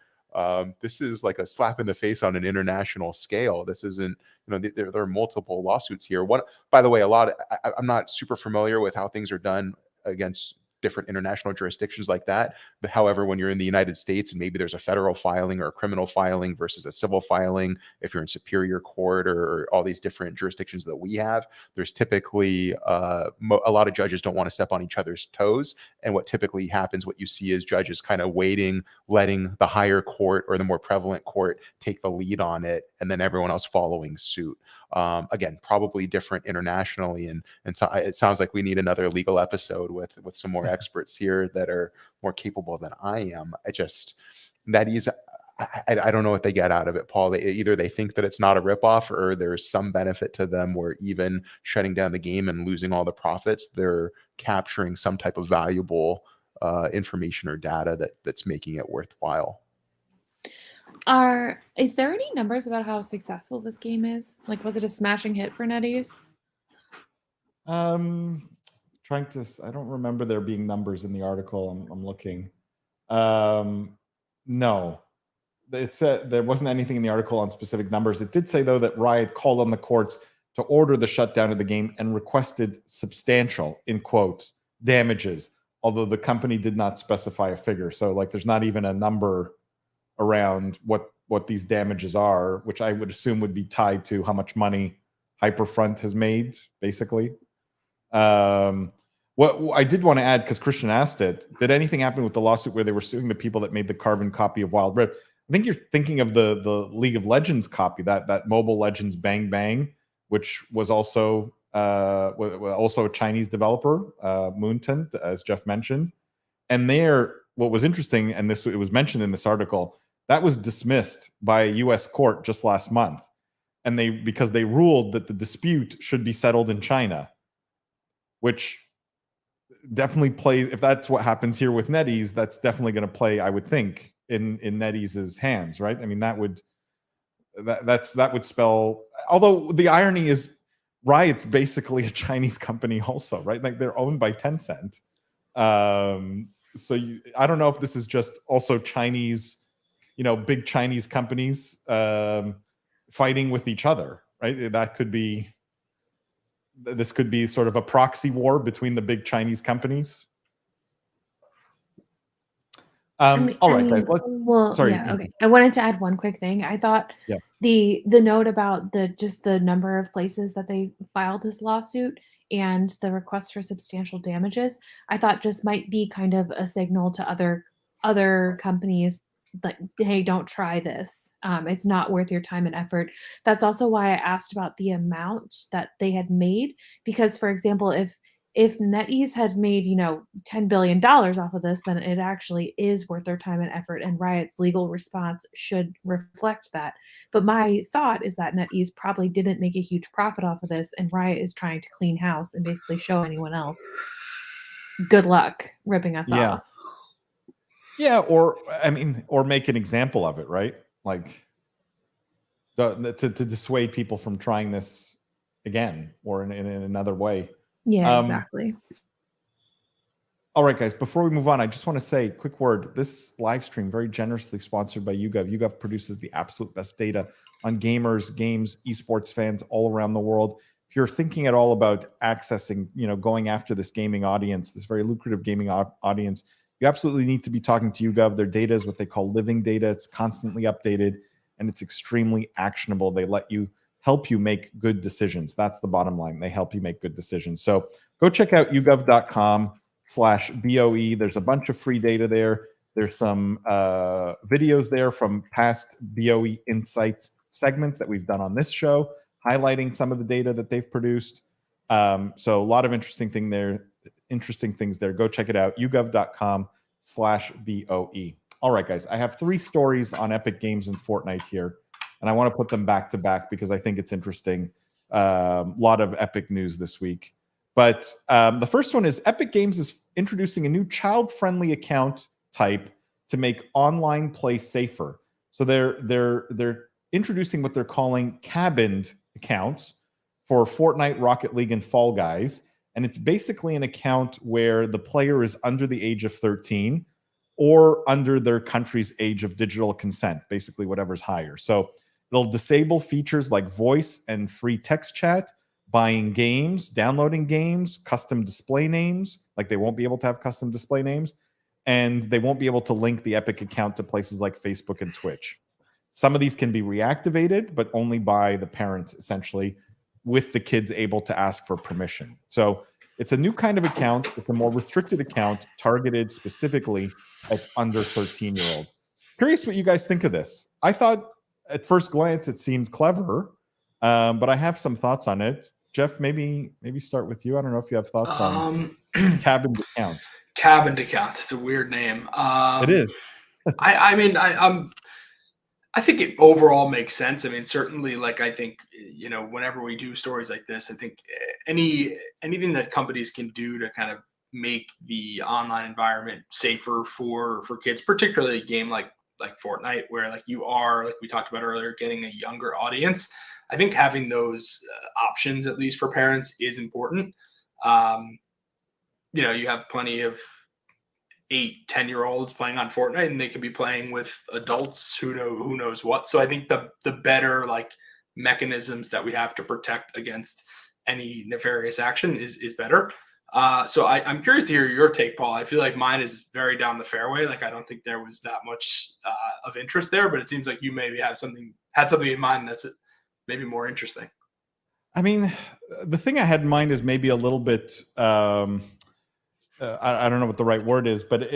Speaker 5: this is like a slap in the face on an international scale. This isn't, you know, there are multiple lawsuits here. One, by the way, I'm not super familiar with how things are done against different international jurisdictions like that. But however, when you're in the United States and maybe there's a federal filing or a criminal filing versus a civil filing, if you're in Superior Court or all these different jurisdictions that we have, there's typically a lot of judges don't want to step on each other's toes. And what typically happens, what you see is judges kind of waiting, letting the higher court or the more prevalent court take the lead on it, and then everyone else following suit. Again, probably different internationally, and so it sounds like we need another legal episode with some more experts here that are more capable than I am. I don't know what they get out of it, Paul. Either they think that it's not a ripoff, or there's some benefit to them where even shutting down the game and losing all the profits, they're capturing some type of valuable information or data that's making it worthwhile.
Speaker 2: Is there any numbers about how successful this game is? Like, was it a smashing hit for NetEase?
Speaker 3: I don't remember there being numbers in the article. I'm looking. No. It said there wasn't anything in the article on specific numbers. It did say, though, that Riot called on the courts to order the shutdown of the game and requested substantial, in quotes, damages, although the company did not specify a figure. So, like, there's not even a number around what these damages are, which I would assume would be tied to how much money Hyperfront has made, basically. What I did want to add, because Christian asked it, did anything happen with the lawsuit where they were suing the people that made the carbon copy of Wild Rift? I think you're thinking of the League of Legends copy, that Mobile Legends Bang Bang, which was also a Chinese developer, Moontent, as Jeff mentioned. And what was interesting, and it was mentioned in this article, that was dismissed by a U.S. court just last month, and because they ruled that the dispute should be settled in China, which definitely plays. If that's what happens here with NetEase, that's definitely going to play, I would think, in NetEase's hands, right? I mean, that would spell. Although the irony is, Riot's basically a Chinese company, also, right? Like, they're owned by Tencent. So I don't know if this is just also Chinese, big Chinese companies fighting with each other, right? This could be sort of a proxy war between the big Chinese companies. All right, guys. Sorry.
Speaker 2: Yeah, okay. I wanted to add one quick thing. I thought the note about the number of places that they filed this lawsuit and the request for substantial damages, I thought just might be kind of a signal to other companies, like, hey, don't try this. It's not worth your time and effort. That's also why I asked about the amount that they had made, because, for example, if NetEase had made, $10 billion off of this, then it actually is worth their time and effort, and Riot's legal response should reflect that. But my thought is that NetEase probably didn't make a huge profit off of this, and Riot is trying to clean house and basically show anyone else, good luck ripping us off.
Speaker 3: Yeah, or make an example of it, right? Like, to dissuade people from trying this again, or in another way.
Speaker 2: Yeah, exactly.
Speaker 3: All right, guys, before we move on, I just want to say, quick word. This live stream, very generously sponsored by YouGov. YouGov produces the absolute best data on gamers, games, esports fans all around the world. If you're thinking at all about accessing, going after this gaming audience, this very lucrative gaming audience, you absolutely need to be talking to YouGov. Their data is what they call living data. It's constantly updated, and it's extremely actionable. They help you make good decisions. That's the bottom line. They help you make good decisions. So go check out yougov.com/BOE. There's a bunch of free data there. There's some videos there from past BOE Insights segments that we've done on this show, highlighting some of the data that they've produced. So a lot of interesting things there. Go check it out, yougov.com/BOE. All right, guys, I have 3 stories on Epic Games and Fortnite here, and I want to put them back to back because I think it's interesting. A lot of Epic news this week. But the first one is Epic Games is introducing a new child-friendly account type to make online play safer. So they're introducing what they're calling cabined accounts for Fortnite, Rocket League, and Fall Guys. And it's basically an account where the player is under the age of 13 or under their country's age of digital consent, basically whatever's higher. So it'll disable features like voice and free text chat, buying games, downloading games, custom display names. Like, they won't be able to have custom display names, and they won't be able to link the Epic account to places like Facebook and Twitch. Some of these can be reactivated, but only by the parent, essentially, with the kids able to ask for permission. So it's a new kind of account. It's a more restricted account targeted specifically at under 13-year-olds. Curious what you guys think of this. I thought at first glance it seemed clever. But I have some thoughts on it. Jeff, maybe start with you. I don't know if you have thoughts on cabined accounts.
Speaker 4: Cabined accounts. It's a weird name.
Speaker 3: It is.
Speaker 4: I mean, I think it overall makes sense. I mean, certainly, like, I think, whenever we do stories like this, I think anything that companies can do to kind of make the online environment safer for kids, particularly a game like Fortnite, where like you are, like we talked about earlier, getting a younger audience. I think having those options, at least for parents, is important. You have plenty of 8-10-year-olds playing on Fortnite, and they could be playing with adults who knows what. So I think the better like mechanisms that we have to protect against any nefarious action is better. So I'm curious to hear your take, Paul. I feel like mine is very down the fairway. Like, I don't think there was that much of interest there, but it seems like you maybe had something in mind that's maybe more interesting.
Speaker 3: I mean, the thing I had in mind is maybe a little bit, I don't know what the right word is, but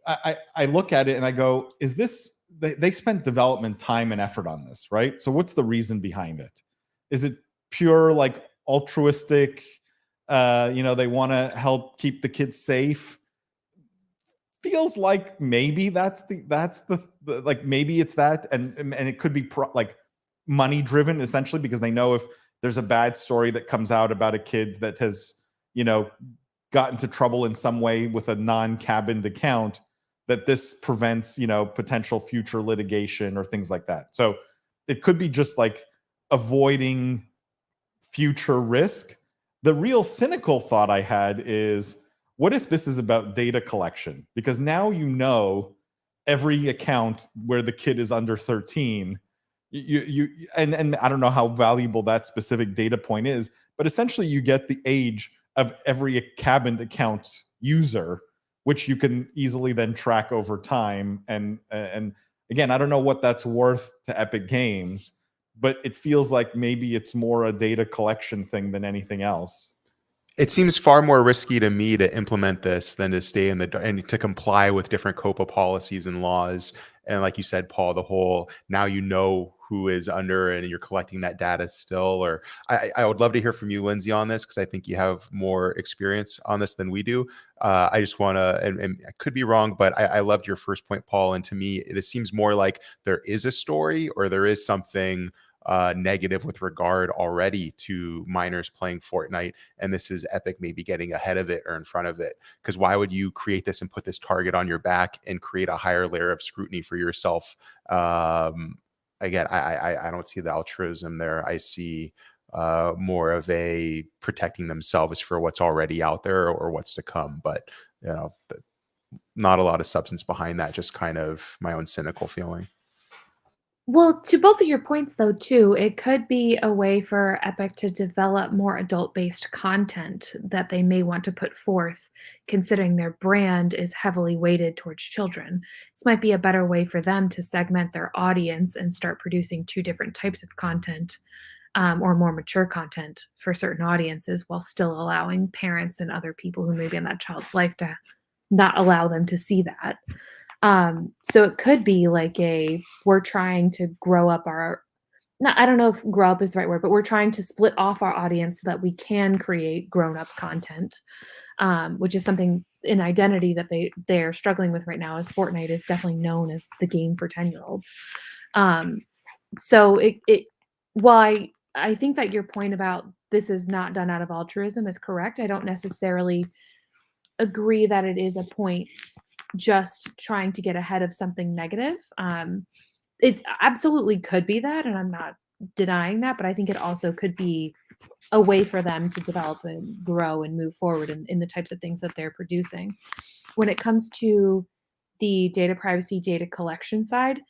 Speaker 3: I look at it and I go, is this, they spent development time and effort on this, right? So what's the reason behind it? Is it pure like altruistic, they want to help keep the kids safe? Feels like maybe that's the like, maybe it's that, and it could be like money driven essentially, because they know if there's a bad story that comes out about a kid that has, got into trouble in some way with a non-cabined account, that this prevents, potential future litigation or things like that. So it could be just like avoiding future risk. The real cynical thought I had is, what if this is about data collection? Because now every account where the kid is under 13, and I don't know how valuable that specific data point is, but essentially you get the age of every cabined account user, which you can easily then track over time. And again, I don't know what that's worth to Epic Games, but it feels like maybe it's more a data collection thing than anything else.
Speaker 5: It seems far more risky to me to implement this than to stay in and to comply with different COPA policies and laws. And like you said, Paul, the whole, now who is under and you're collecting that data still. Or I would love to hear from you, Lindsay, on this, because I think you have more experience on this than we do. I just want to, and I could be wrong, but I loved your first point, Paul. And to me, this seems more like there is a story, or there is something negative with regard already to minors playing Fortnite, and this is Epic maybe getting ahead of it or in front of it. Because why would you create this and put this target on your back and create a higher layer of scrutiny for yourself? Again, I don't see the altruism there. I see more of a protecting themselves for what's already out there or what's to come. But not a lot of substance behind that. Just kind of my own cynical feeling.
Speaker 2: Well, to both of your points, though, too, it could be a way for Epic to develop more adult-based content that they may want to put forth, considering their brand is heavily weighted towards children. This might be a better way for them to segment their audience and start producing two different types of content, or more mature content for certain audiences, while still allowing parents and other people who may be in that child's life to not allow them to see that. So it could be like we're trying to grow up I don't know if grow up is the right word, but we're trying to split off our audience so that we can create grown-up content, which is something in identity that they're struggling with right now, as Fortnite is definitely known as the game for 10-year-olds. So while I think that your point about this is not done out of altruism is correct, I don't necessarily agree that it is a point just trying to get ahead of something negative. It absolutely could be that, and I'm not denying that, but I think it also could be a way for them to develop and grow and move forward in the types of things that they're producing. When it comes to the data privacy, data collection side,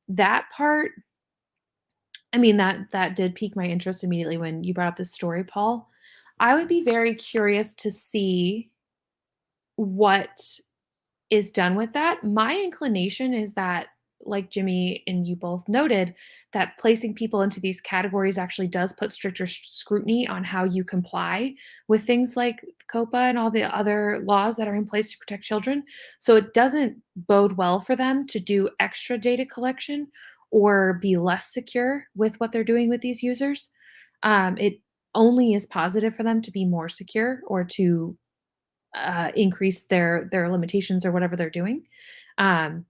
Speaker 2: that part, I mean, that did pique my interest immediately when you brought up this story, Paul. I would be very curious to see what is done with that. My inclination is that, like Jimmy and you both noted, that placing people into these categories actually does put stricter scrutiny on how you comply with things like COPA and all the other laws that are in place to protect children. So it doesn't bode well for them to do extra data collection or be less secure with what they're doing with these users. It only is positive for them to be more secure or to increase their limitations or whatever they're doing,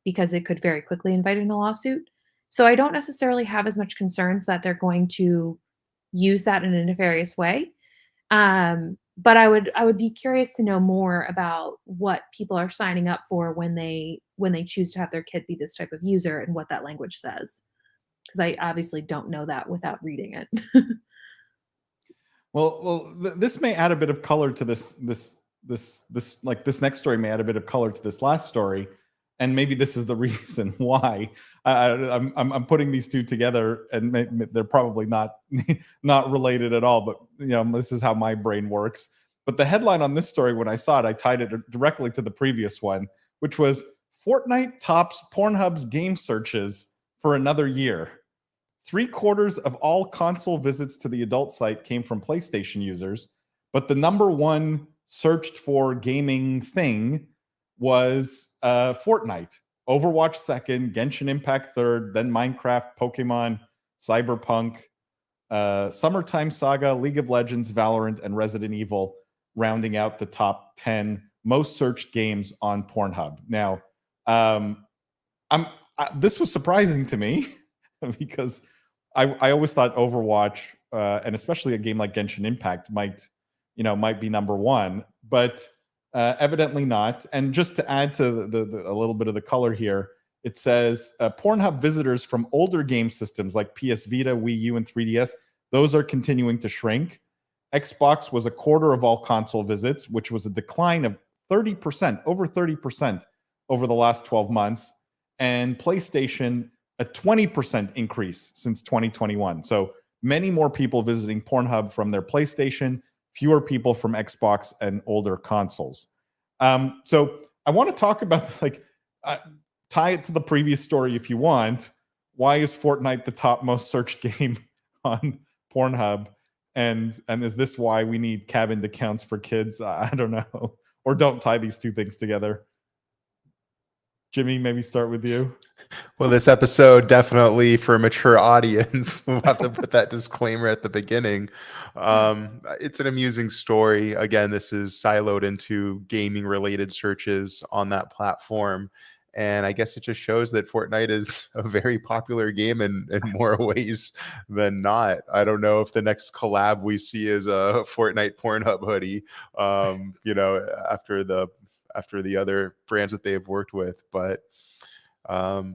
Speaker 2: because it could very quickly invite in a lawsuit. So I don't necessarily have as much concerns that they're going to use that in a nefarious way. But I would be curious to know more about what people are signing up for when they choose to have their kid be this type of user and what that language says, because I obviously don't know that without reading it.
Speaker 3: This may add a bit of color to this next story may add a bit of color to this last story, and maybe this is the reason why I'm putting these two together, and they're probably not related at all. But this is how my brain works. But the headline on this story, when I saw it, I tied it directly to the previous one, which was Fortnite tops Pornhub's game searches for another year. 3/4 of all console visits to the adult site came from PlayStation users, but the number one searched for gaming thing was Fortnite. Overwatch second, Genshin Impact third, then Minecraft, Pokemon, Cyberpunk, Summertime Saga, League of Legends, Valorant, and Resident Evil, rounding out the top 10 most searched games on Pornhub. Now, this was surprising to me because I always thought Overwatch, and especially a game like Genshin Impact, might be number one, but evidently not. And just to add to a little bit of the color here, it says Pornhub visitors from older game systems like PS Vita, Wii U, and 3DS, those are continuing to shrink. Xbox was 1/4 of all console visits, which was a decline of 30%, over 30% over the last 12 months. And PlayStation, a 20% increase since 2021. So many more people visiting Pornhub from their PlayStation, fewer people from Xbox and older consoles. So I want to talk about, tie it to the previous story if you want. Why is Fortnite the top most searched game on Pornhub? And is this why we need cabined accounts for kids? I don't know. Or don't tie these two things together. Jimmy, maybe start with you.
Speaker 5: Well, this episode definitely for a mature audience. We'll have to put that disclaimer at the beginning. It's an amusing story. Again, this is siloed into gaming-related searches on that platform. And I guess it just shows that Fortnite is a very popular game in more ways than not. I don't know if the next collab we see is a Fortnite Pornhub hoodie, after the other brands that they have worked with. But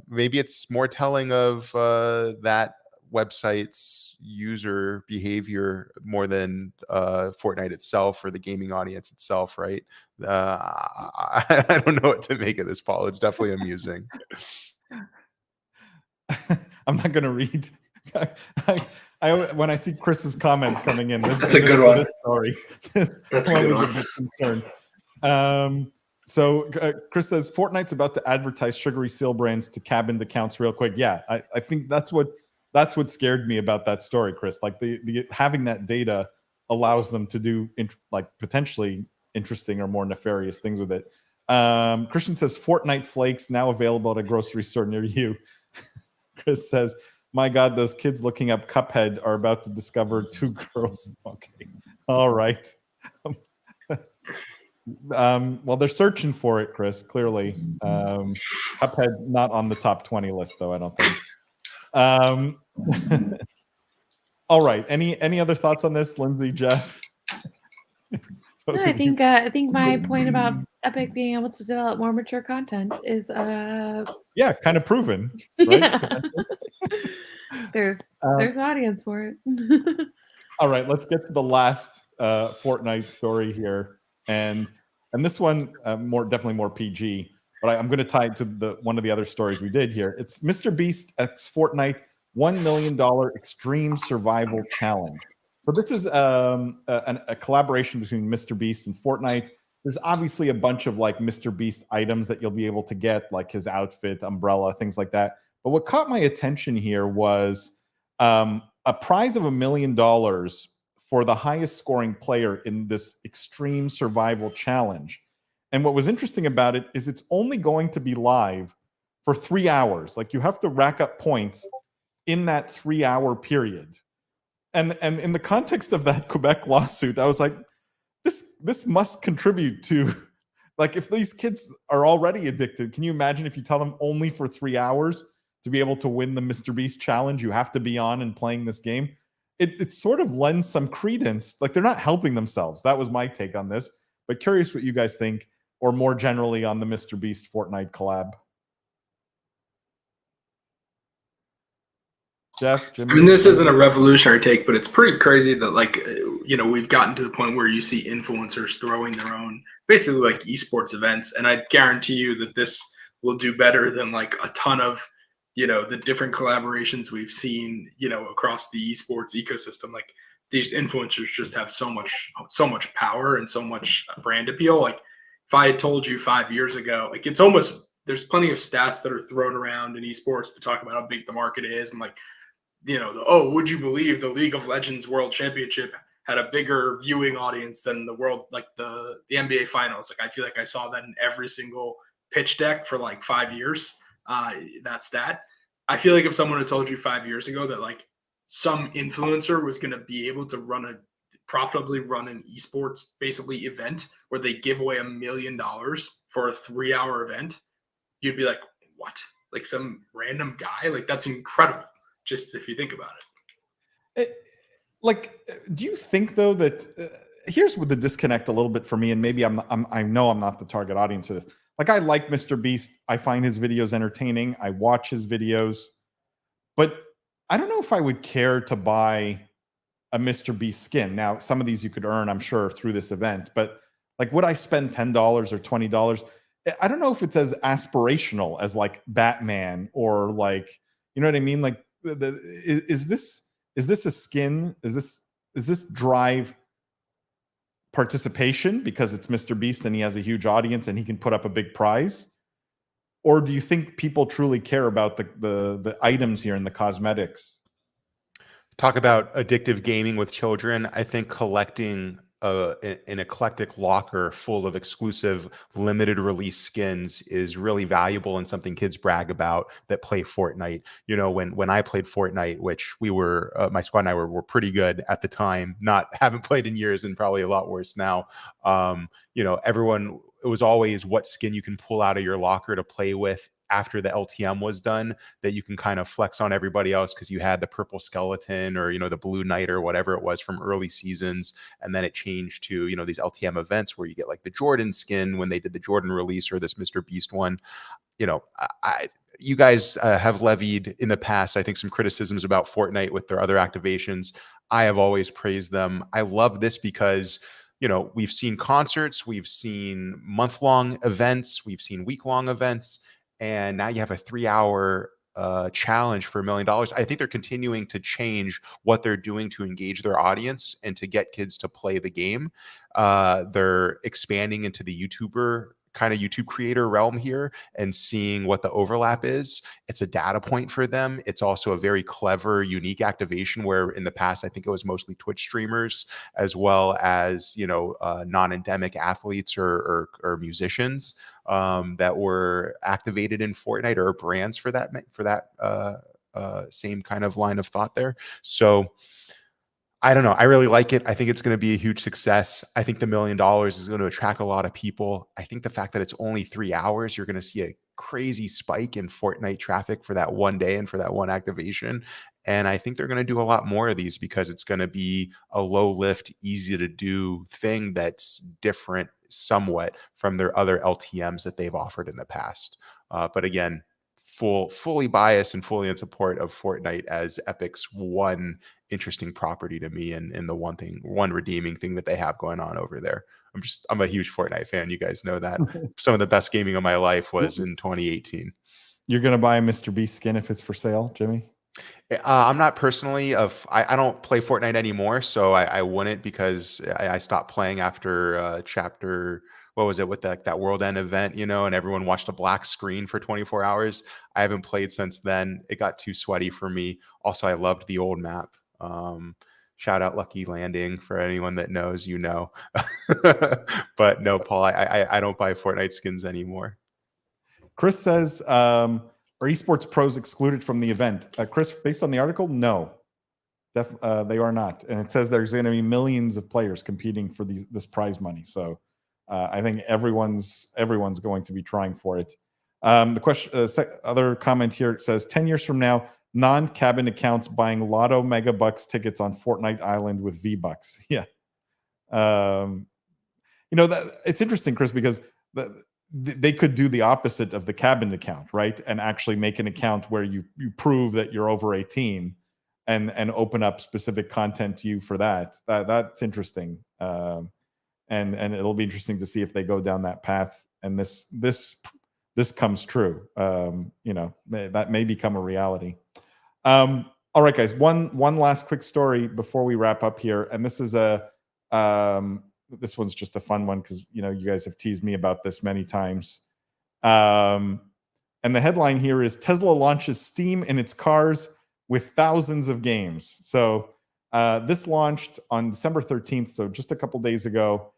Speaker 5: maybe it's more telling of that website's user behavior more than Fortnite itself or the gaming audience itself, right? I don't know what to make of this, Paul. It's definitely amusing.
Speaker 3: I'm not going to read. When I see Chris's comments coming in,
Speaker 4: that's a good one.
Speaker 3: Story.
Speaker 4: That's a good one.
Speaker 3: A bit concerned. So Chris says Fortnite's about to advertise sugary seal brands to cabined accounts real quick. Yeah, I think that's what scared me about that story, Chris. Like the having that data allows them to do potentially interesting or more nefarious things with it. Christian says Fortnite flakes now available at a grocery store near you. Chris says, my God, those kids looking up Cuphead are about to discover two girls. Okay, all right. Well, they're searching for it, Chris, clearly. Cuphead not on the top 20 list, though, I don't think. All right. Any other thoughts on this, Lindsay, Jeff?
Speaker 2: No, I think my point about Epic being able to develop more mature content is
Speaker 3: kind of proven. Right?
Speaker 2: Yeah. There's an audience for it.
Speaker 3: All right, let's get to the last Fortnite story here, and this one definitely more PG, but I'm going to tie it to one of the other stories we did here. It's Mr. Beast x Fortnite $1 million extreme survival challenge. So this is a collaboration between Mr. Beast and Fortnite. There's obviously a bunch of Mr. Beast items that you'll be able to get, like his outfit, umbrella, things like that. But what caught my attention here was a prize of $1 million for the highest scoring player in this extreme survival challenge. And what was interesting about it is it's only going to be live for 3 hours. You have to rack up points in that 3-hour period. And in the context of that Quebec lawsuit, I was like, this must contribute to, like, if these kids are already addicted, can you imagine if you tell them only for 3 hours to be able to win the Mr. Beast challenge, you have to be on and playing this game? It sort of lends some credence. Like, they're not helping themselves. That was my take on this. But curious what you guys think, or more generally on the Mr. Beast Fortnite collab. Jeff, Jimmy?
Speaker 4: I mean, this isn't a revolutionary take, but it's pretty crazy that, like, you know, we've gotten to the point where you see influencers throwing their own, basically like esports events. And I guarantee you that this will do better than like a ton of, you know, the different collaborations we've seen, you know, across the esports ecosystem. Like, these influencers just have so much power and so much brand appeal. Like, if I had told you 5 years ago, like, it's almost, there's plenty of stats that are thrown around in esports to talk about how big the market is. And like, you know, would you believe the League of Legends World Championship had a bigger viewing audience than the world, like the NBA Finals? Like, I feel like I saw that in every single pitch deck for like 5 years. That stat. I feel like if someone had told you 5 years ago that like some influencer was going to be able to profitably run an esports basically event where they give away $1 million for a 3-hour event, you'd be like, what? Like, some random guy? Like, that's incredible. Just if you think about it.
Speaker 3: Like, do you think though that here's what the disconnect a little bit for me, and maybe I know I'm not the target audience for this. Like, I like Mr. Beast. I find his videos entertaining. I watch his videos, but I don't know if I would care to buy a Mr. Beast skin. Now, some of these you could earn, I'm sure, through this event, but like, would I spend $10 or $20? I don't know if it's as aspirational as like Batman or like, you know what I mean? Like, is this a skin? Is this drive participation because it's Mr. Beast and he has a huge audience and he can put up a big prize? Or do you think people truly care about the items here and the cosmetics?
Speaker 5: Talk about addictive gaming with children. I think collecting an eclectic locker full of exclusive limited release skins is really valuable and something kids brag about that play Fortnite. You know, when I played Fortnite, which we were, my squad and I were pretty good at the time, haven't played in years and probably a lot worse now. You know, it was always what skin you can pull out of your locker to play with after the LTM was done that you can kind of flex on everybody else, because you had the purple skeleton or, you know, the blue knight or whatever it was from early seasons. And then it changed to, you know, these LTM events where you get like the Jordan skin when they did the Jordan release, or this Mr. Beast one. You know, you guys have levied in the past, I think, some criticisms about Fortnite with their other activations. I have always praised them. I love this because, you know, we've seen concerts, we've seen month-long events, we've seen week-long events, and now you have a 3-hour challenge for $1 million. I think they're continuing to change what they're doing to engage their audience and to get kids to play the game. They're expanding into the YouTube creator realm here and seeing what the overlap is. It's a data point for them. It's also a very clever, unique activation where in the past, I think it was mostly Twitch streamers as well as, you know, non-endemic athletes or musicians that were activated in Fortnite, or brands for that same kind of line of thought there. So I don't know. I really like it. I think it's going to be a huge success. I think the $1 million is going to attract a lot of people. I think the fact that it's only 3 hours, you're going to see a crazy spike in Fortnite traffic for that one day and for that one activation. And I think they're going to do a lot more of these because it's going to be a low lift, easy to do thing that's different somewhat from their other LTMs that they've offered in the past. But again, fully biased and fully in support of Fortnite as Epic's one interesting property to me, and the one redeeming thing that they have going on over there. I'm a huge Fortnite fan. You guys know that. Some of the best gaming of my life was in 2018.
Speaker 3: You're going to buy a Mr. Beast skin if it's for sale, Jimmy?
Speaker 5: I'm not personally I don't play Fortnite anymore, so I wouldn't, because I stopped playing after chapter, what was it, with that World End event, you know, and everyone watched a black screen for 24 hours. I haven't played since then. It got too sweaty for me. Also, I loved the old map. Shout out Lucky Landing for anyone that knows, you know. But no, Paul, I don't buy Fortnite skins anymore.
Speaker 3: Chris says, Are esports pros excluded from the event? Chris, based on the article, no. They are not. And it says there's going to be millions of players competing for this prize money. So I think everyone's going to be trying for it. The question, other comment here, it says 10 years from now, non-cabin accounts buying Lotto Megabucks tickets on Fortnite Island with V-Bucks. Yeah. That it's interesting, Chris, because they could do the opposite of the cabin account, right? And actually make an account where you prove that you're over 18 and open up specific content to you for that. That's interesting. And it'll be interesting to see if they go down that path and this comes true. That may become a reality. All right, guys, one last quick story before we wrap up here. And this is this one's just a fun one because you guys have teased me about this many times. And the headline here is Tesla launches Steam in its cars with thousands of games. So this launched on December 13th, so just a couple days ago.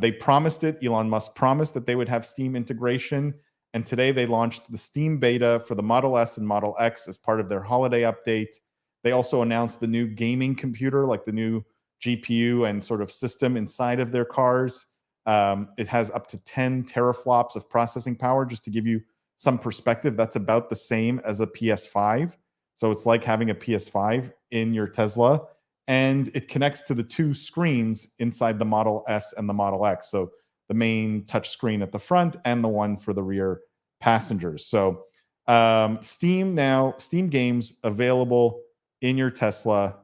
Speaker 3: They promised it. Elon Musk promised that they would have Steam integration. And today they launched the Steam beta for the Model S and Model X as part of their holiday update. They also announced the new gaming computer, like the new GPU and sort of system inside of their cars. It has up to 10 teraflops of processing power. Just to give you some perspective, that's about the same as a PS5. So it's like having a PS5 in your Tesla. And it connects to the two screens inside the Model S and the Model X. So the main touch screen at the front and the one for the rear passengers. So Steam games available in your Tesla.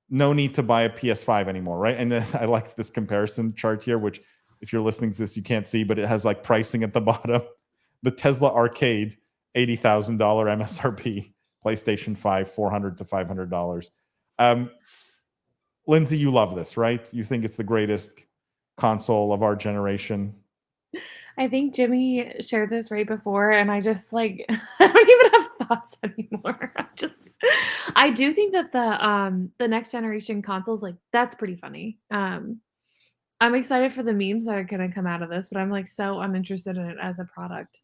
Speaker 3: No need to buy a PS5 anymore, right? And then I like this comparison chart here, which if you're listening to this, you can't see, but it has like pricing at the bottom. The Tesla Arcade, $80,000 MSRP. PlayStation 5, $400 to $500. Lindsay, you love this, right? You think it's the greatest console of our generation.
Speaker 2: I think Jimmy shared this right before, and I just I don't even have thoughts anymore. I do think that the next generation consoles, that's pretty funny. I'm excited for the memes that are gonna come out of this, but I'm so uninterested in it as a product.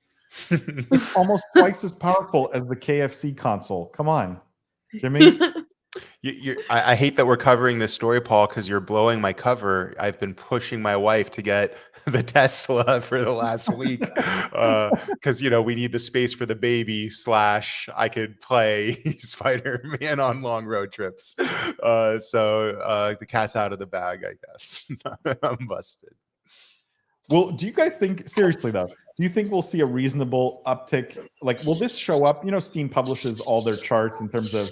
Speaker 3: Almost twice as powerful as the KFC console. Come on, Jimmy.
Speaker 5: I hate that we're covering this story, Paul, because you're blowing my cover. I've been pushing my wife to get the Tesla for the last week because we need the space for the baby / I could play Spider-Man on long road trips. So the cat's out of the bag, I guess. I'm busted.
Speaker 3: Well, do you guys think, seriously though, do you think we'll see a reasonable uptick? Will this show up? Steam publishes all their charts in terms of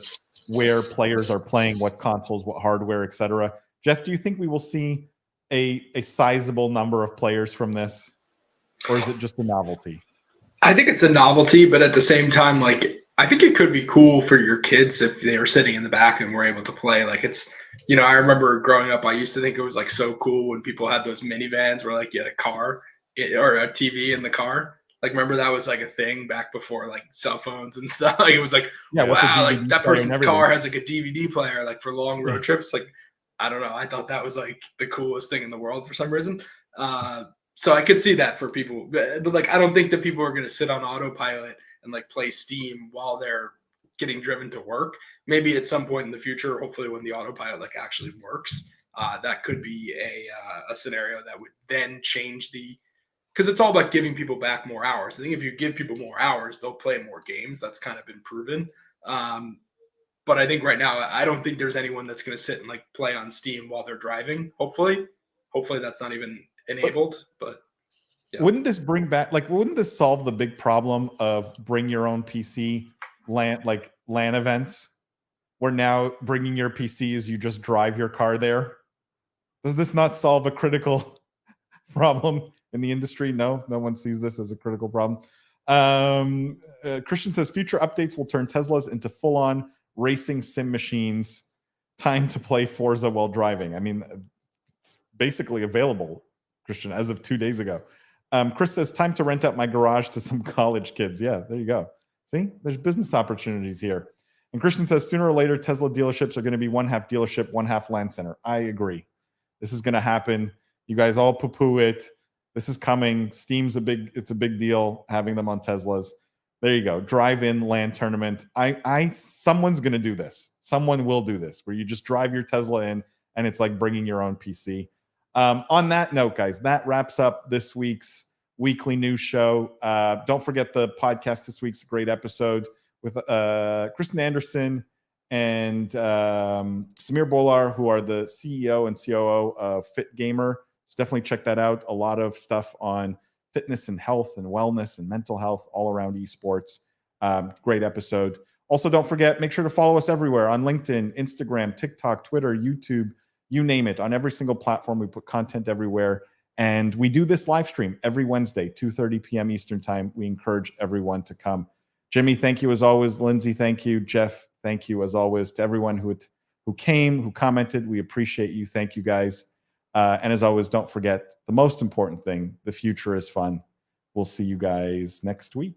Speaker 3: where players are playing, what consoles, what hardware, etc. Jeff, do you think we will see a sizable number of players from this? Or is it just a novelty?
Speaker 4: I think it's a novelty, but at the same time, I think it could be cool for your kids if they were sitting in the back and were able to play. I remember growing up, I used to think it was so cool when people had those minivans where you had a car or a TV in the car. Remember that was a thing back before cell phones and stuff. It was
Speaker 3: yeah,
Speaker 4: wow, that person's car has a DVD player for long road trips. I don't know. I thought that was the coolest thing in the world for some reason. So I could see that for people, but I don't think that people are going to sit on autopilot and play Steam while they're getting driven to work. Maybe at some point in the future, hopefully when the autopilot actually works, that could be a scenario that would then change because it's all about giving people back more hours. I think if you give people more hours, they'll play more games. That's kind of been proven. But I think right now, I don't think there's anyone that's going to sit and play on Steam while they're driving. Hopefully that's not even enabled. But yeah.
Speaker 3: Wouldn't this bring back, wouldn't this solve the big problem of bring your own PC LAN events, where now bringing your PC is you just drive your car there? Does this not solve a critical problem in the industry? No one sees this as a critical problem. Christian says future updates will turn Teslas into full-on racing sim machines. Time to play Forza while driving. I mean, it's basically available, Christian, as of 2 days ago. Chris says time to rent out my garage to some college kids. Yeah, there you go. See, there's business opportunities here. And Christian says sooner or later, Tesla dealerships are going to be one half dealership, one half land center. I agree. This is going to happen. You guys all poo-poo it. This is coming. Steam's it's a big deal having them on Teslas. There you go. Drive-in LAN tournament. Someone's going to do this. Someone will do this where you just drive your Tesla in and it's like bringing your own PC. On that note, guys, that wraps up this week's weekly news show. Don't forget the podcast this week's a great episode with Kristen Anderson and Samir Bolar, who are the CEO and COO of Fit Gamer. So definitely check that out. A lot of stuff on fitness and health and wellness and mental health all around esports. Great episode. Also, don't forget, make sure to follow us everywhere on LinkedIn, Instagram, TikTok, Twitter, YouTube, you name it. On every single platform, we put content everywhere. And we do this live stream every Wednesday, 2:30 p.m. Eastern time. We encourage everyone to come. Jimmy, thank you as always. Lindsay, thank you. Jeff, thank you as always. To everyone who came, who commented, we appreciate you. thank you, guys. And as always, don't forget the most important thing, the future is fun. We'll see you guys next week.